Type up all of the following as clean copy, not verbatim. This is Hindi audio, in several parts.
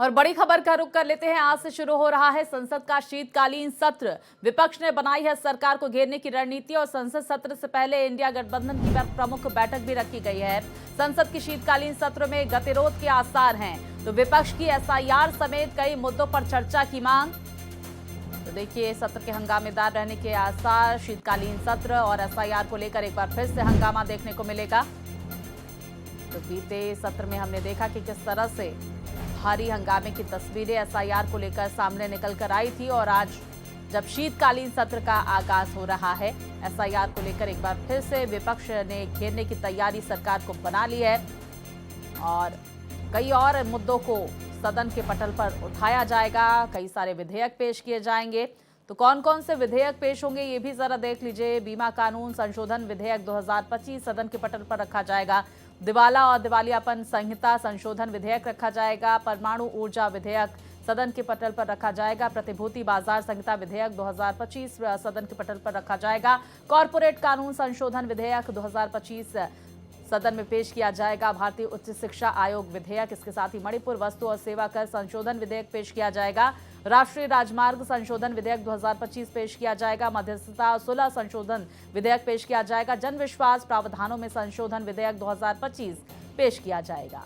और बड़ी खबर का रुख कर लेते हैं। आज से शुरू हो रहा है संसद का शीतकालीन सत्र। विपक्ष ने बनाई है सरकार को घेरने की रणनीति और संसद सत्र से पहले इंडिया गठबंधन की प्रमुख बैठक भी रखी गई है। संसद की शीतकालीन सत्र में गतिरोध के आसार हैं, तो विपक्ष की एसआईआर समेत कई मुद्दों पर चर्चा की मांग। तो देखिए, सत्र के हंगामेदार रहने के आसार, शीतकालीन सत्र और एसआईआर को लेकर एक बार फिर से हंगामा देखने को मिलेगा। तो बीते सत्र में हमने देखा कि किस तरह से भारी हंगामे की तस्वीरें एसआईआर को लेकर सामने निकल कर आई थी, और आज जब शीतकालीन सत्र का आगाज हो रहा है, एसआईआर को लेकर एक बार फिर से विपक्ष ने घेरने की तैयारी सरकार को बना ली है और कई और मुद्दों को सदन के पटल पर उठाया जाएगा। कई सारे विधेयक पेश किए जाएंगे। तो कौन कौन से विधेयक पेश होंगे ये भी जरा देख लीजिए। बीमा कानून संशोधन विधेयक 2025 सदन के पटल पर रखा जाएगा। दिवाला और दिवालियापन संहिता संशोधन विधेयक रखा जाएगा। परमाणु ऊर्जा विधेयक सदन के पटल पर रखा जाएगा। प्रतिभूति बाजार संहिता विधेयक 2025 सदन के पटल पर रखा जाएगा। कॉरपोरेट कानून संशोधन विधेयक 2025 सदन में पेश किया जाएगा। भारतीय उच्च शिक्षा आयोग विधेयक, इसके साथ ही मणिपुर वस्तु और सेवा कर संशोधन विधेयक पेश किया जाएगा। राष्ट्रीय राजमार्ग संशोधन विधेयक 2025 पेश किया जाएगा। मध्यस्थता सुलह संशोधन विधेयक पेश किया जाएगा। जन विश्वास प्रावधानों में संशोधन विधेयक 2025 पेश किया जाएगा।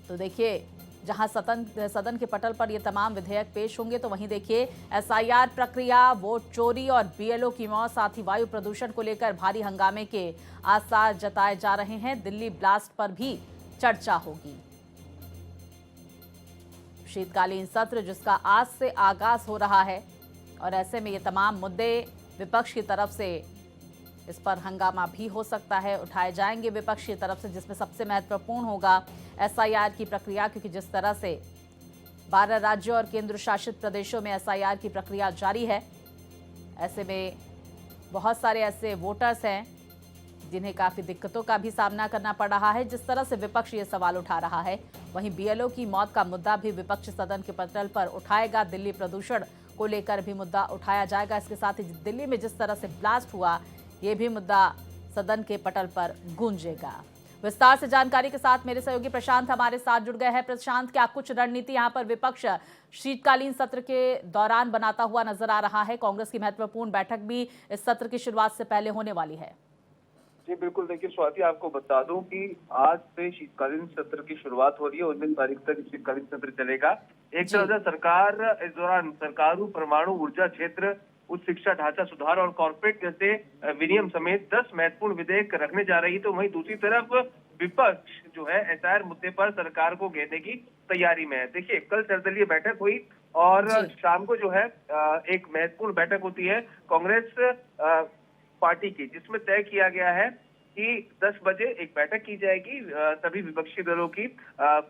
तो देखिए, जहां सदन के पटल पर ये तमाम विधेयक पेश होंगे, तो वहीं देखिए एसआईआर प्रक्रिया, वोट चोरी और बीएलओ की मौत, साथ ही वायु प्रदूषण को लेकर भारी हंगामे के आसार जताए जा रहे हैं। दिल्ली ब्लास्ट पर भी चर्चा होगी। शीतकालीन सत्र जिसका आज से आगाज हो रहा है, और ऐसे में ये तमाम मुद्दे विपक्ष की तरफ से, इस पर हंगामा भी हो सकता है, उठाए जाएंगे विपक्ष की तरफ से, जिसमें सबसे महत्वपूर्ण होगा एसआईआर की प्रक्रिया, क्योंकि जिस तरह से 12 राज्यों और केंद्र शासित प्रदेशों में एसआईआर की प्रक्रिया जारी है, ऐसे में बहुत सारे ऐसे वोटर्स हैं जिन्हें काफ़ी दिक्कतों का भी सामना करना पड़ रहा है। जिस तरह से विपक्ष ये सवाल उठा रहा है, वहीं बीएलओ की मौत का मुद्दा भी विपक्ष सदन के पटल पर उठाएगा। दिल्ली प्रदूषण को लेकर भी मुद्दा उठाया जाएगा। इसके साथ ही दिल्ली में जिस तरह से ब्लास्ट हुआ, ये भी मुद्दा सदन के पटल पर गूंजेगा। विस्तार से जानकारी के साथ मेरे सहयोगी प्रशांत हमारे साथ जुड़ गए हैं। प्रशांत, क्या कुछ रणनीति यहां पर विपक्ष शीतकालीन सत्र के दौरान बनाता हुआ नजर आ रहा है? कांग्रेस की महत्वपूर्ण बैठक भी इस सत्र की शुरुआत से पहले होने वाली है। जी बिल्कुल, देखिए स्वाति, आपको बता दूं कि आज से शीतकालीन सत्र की शुरुआत हो रही है। 19 तारीख तक शीतकालीन सत्र चलेगा। एक तरह से सरकार इस दौरान सरकारों, परमाणु ऊर्जा क्षेत्र, उच्च शिक्षा ढांचा सुधार और कॉर्पोरेट जैसे विनियम समेत 10 महत्वपूर्ण विधेयक रखने जा रही है। तो वहीं दूसरी तरफ विपक्ष जो है एसआईआर मुद्दे पर सरकार को घेरने की तैयारी में है। देखिए, कल सर्वदलीय बैठक हुई और शाम को जो है एक महत्वपूर्ण बैठक होती है कांग्रेस पार्टी की, जिसमें तय किया गया है कि 10 बजे एक बैठक की जाएगी सभी विपक्षी दलों की।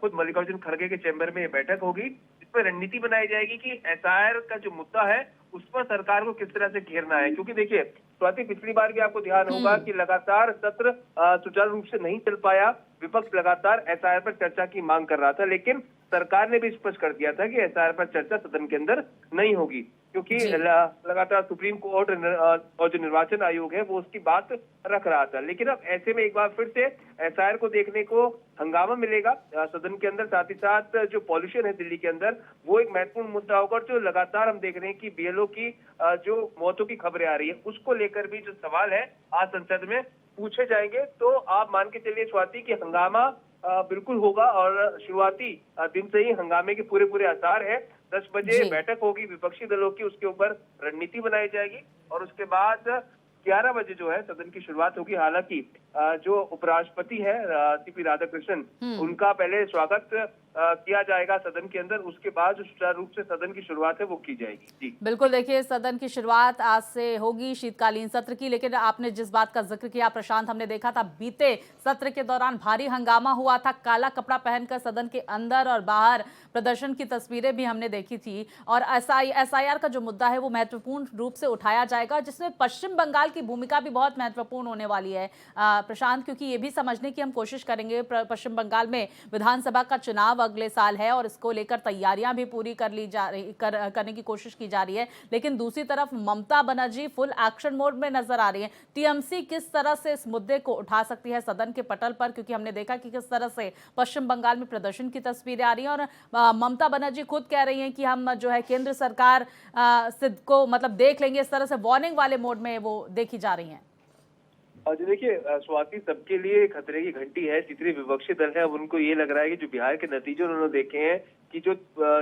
खुद मल्लिकार्जुन खड़गे के चैम्बर में ये बैठक होगी, जिसमें रणनीति बनाई जाएगी कि एसआईआर का जो मुद्दा है उस पर सरकार को किस तरह से घेरना है। क्योंकि देखिए स्वाति, पिछली बार भी आपको ध्यान होगा कि लगातार सत्र सुचारू रूप से नहीं चल पाया। विपक्ष लगातार एसआईआर पर चर्चा की मांग कर रहा था, लेकिन सरकार ने भी स्पष्ट कर दिया था कि एसआईआर पर चर्चा सदन के अंदर नहीं होगी, क्योंकि लगातार सुप्रीम कोर्ट और जो निर्वाचन आयोग है वो उसकी बात रख रहा था। लेकिन अब ऐसे में एक बार फिर से एसआईआर को देखने को हंगामा मिलेगा सदन के अंदर। साथ ही साथ जो पॉल्यूशन है दिल्ली के अंदर, वो एक महत्वपूर्ण मुद्दा होगा। और जो लगातार हम देख रहे हैं कि बीएलओ की जो मौतों की खबरें आ रही है, उसको लेकर भी जो सवाल है आज संसद में पूछे जाएंगे। तो आप मान के चलिए स्वाति की हंगामा बिल्कुल होगा, और शुरुआती दिन से ही हंगामे के पूरे आसार है। 10 बजे बैठक होगी विपक्षी दलों की, उसके ऊपर रणनीति बनाई जाएगी और उसके बाद 11 बजे जो है सदन की शुरुआत होगी। हालांकि जो उपराष्ट्रपति है सीपी राधाकृष्णन, उनका पहले स्वागत किया जाएगा सदन के अंदर, उसके बाद जो सुचारू रूप से सदन की शुरुआत है वो की जाएगी। जी बिल्कुल, देखिए सदन की शुरुआत आज से होगी शीतकालीन सत्र की, लेकिन आपने जिस बात का जिक्र किया प्रशांत, हमने देखा था बीते सत्र के दौरान भारी हंगामा हुआ था। काला कपड़ा पहनकर सदन के अंदर और बाहर प्रदर्शन की तस्वीरें भी हमने देखी थी। और एसआईआर का जो मुद्दा है वो महत्वपूर्ण रूप से उठाया जाएगा, जिसमें पश्चिम बंगाल की भूमिका भी बहुत महत्वपूर्ण होने वाली है। प्रशांत, क्योंकि ये भी समझने की हम कोशिश करेंगे, पश्चिम बंगाल में विधानसभा का चुनाव अगले साल है और इसको लेकर तैयारियां भी पूरी कर ली जा रही करने की कोशिश की जा रही है, लेकिन दूसरी तरफ Mamata Banerjee full action mode में नजर आ रही है। टीएमसी किस तरह से इस मुद्दे को उठा सकती है सदन के पटल पर, क्योंकि हमने देखा कि किस तरह से पश्चिम बंगाल में प्रदर्शन की तस्वीरें आ रही हैं और ममता बनर्जी खुद कह रही हैं कि हम जो है केंद्र सरकार को मतलब देख लेंगे, इस तरह से वार्निंग वाले मोड में वो देखी जा रही हैं। और जो देखिए स्वाति, सबके लिए खतरे की घंटी है। जितने विपक्षी दल है अब उनको ये लग रहा है कि जो बिहार के नतीजे उन्होंने देखे हैं कि जो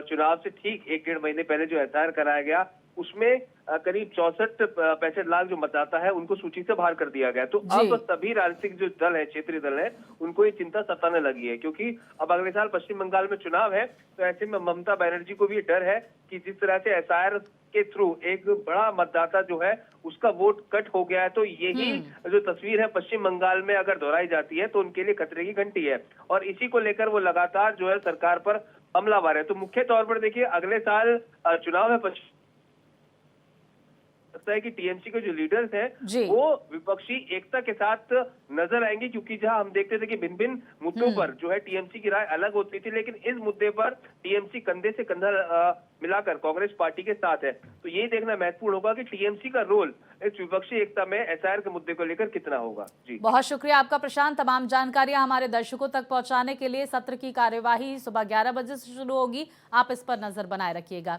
चुनाव से ठीक 1-1.5 महीने पहले जो एसआईआर कराया गया उसमें करीब 64-65 लाख जो मतदाता है उनको सूची से बाहर कर दिया गया। तो अब सभी राजनीतिक जो दल है, क्षेत्रीय दल है, उनको ये चिंता सताने लगी है, क्योंकि अब अगले साल पश्चिम बंगाल में चुनाव है। तो ऐसे में ममता बनर्जी को भी डर है कि जिस तरह से एसआईआर के थ्रू एक बड़ा मतदाता जो है उसका वोट कट हो गया है, तो यही जो तस्वीर है पश्चिम बंगाल में अगर दोहराई जाती है तो उनके लिए खतरे की घंटी है और इसी को लेकर वो लगातार जो है सरकार पर हमलावर है। तो मुख्य तौर पर देखिए अगले साल चुनाव है, लगता है कि टीएमसी के जो लीडर्स हैं वो विपक्षी एकता के साथ नजर आएंगे, क्योंकि जहां हम देखते थे कि भिन्न भिन्न मुद्दों पर जो है टीएमसी की राय अलग होती थी, लेकिन इस मुद्दे पर टीएमसी कंधे से कंधा मिलाकर कांग्रेस पार्टी के साथ है। तो ये देखना महत्वपूर्ण होगा कि टीएमसी का रोल इस विपक्षी एकता में एसआईआर के मुद्दे को लेकर कितना होगा। जी, बहुत शुक्रिया आपका प्रशांत, तमाम जानकारियां हमारे दर्शकों तक पहुंचाने के लिए। सत्र की कार्यवाही सुबह 11 बजे से शुरू होगी, आप इस पर नजर बनाए रखिएगा।